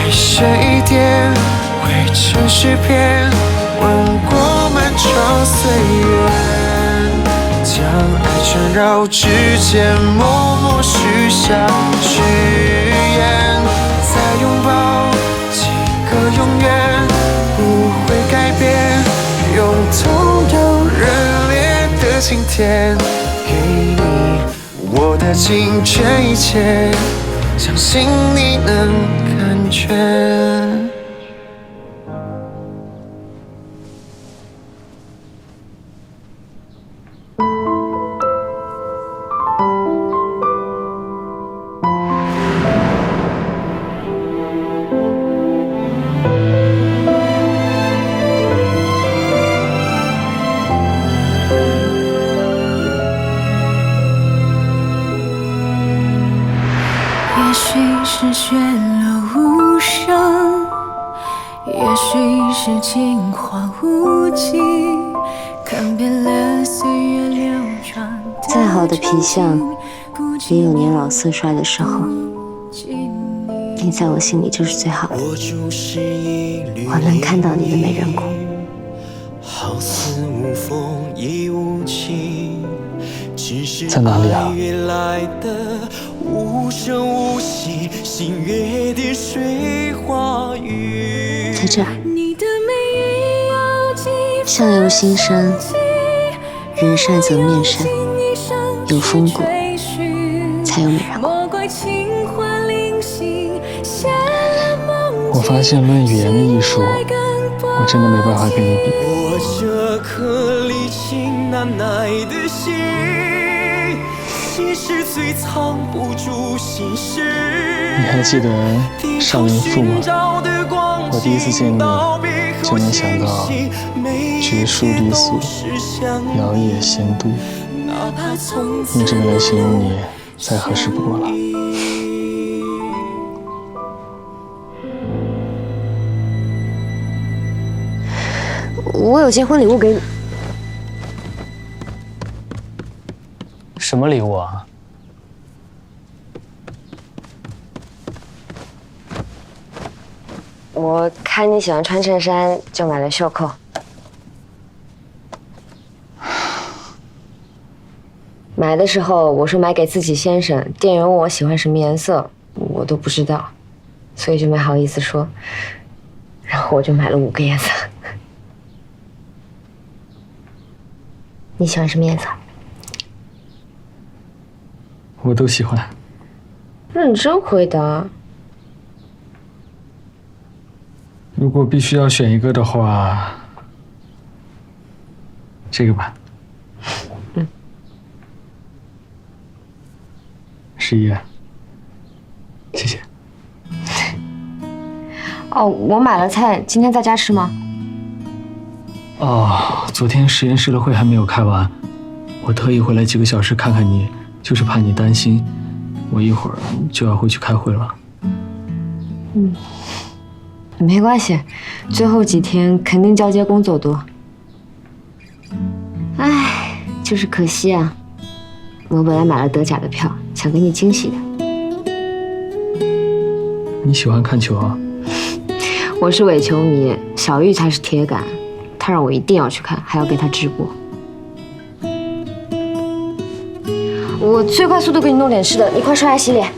一些一点，为城市变，吻过漫长岁月，将爱缠绕指尖，默默许下誓言，再拥抱几个永远，不会改变，用同样热烈的今天，给你我的尽全一切，相信你能感觉。也许是血落无声，也许是情话无尽，看遍了岁月流转。再好的皮相，也有年老色衰的时候。你在我心里就是最好的，我能看到你的美人骨。在哪里啊？在这儿。相由心生，人善则面善，有风骨才有美人骨。我发现论语言的艺术，我真的没办法跟你比。我这颗离情难耐的心，其实最藏不住心事。你还记得少年赋吗？我第一次见你，就能想到绝书离俗，摇曳仙度，用这个来形容你，再合适不过了。我有件婚礼物给你。什么礼物啊？我看你喜欢穿衬衫，就买了袖扣。买的时候我说买给自己先生，店员问我喜欢什么颜色，我都不知道，所以就没好意思说。然后我就买了5个颜色。你喜欢什么颜色？我都喜欢。认真回答。如果必须要选一个的话，这个吧。11，谢谢。哦，我买了菜，今天在家吃吗？哦，昨天实验室的会还没有开完，我特意回来几个小时看看你，就是怕你担心。我一会儿就要回去开会了。没关系，最后几天肯定交接工作多。唉，就是可惜啊，我本来买了德甲的票，想给你惊喜的。你喜欢看球啊？我是伪球迷，小玉才是铁杆，他让我一定要去看，还要给他直播。我最快速度给你弄点吃的，你快刷牙洗脸。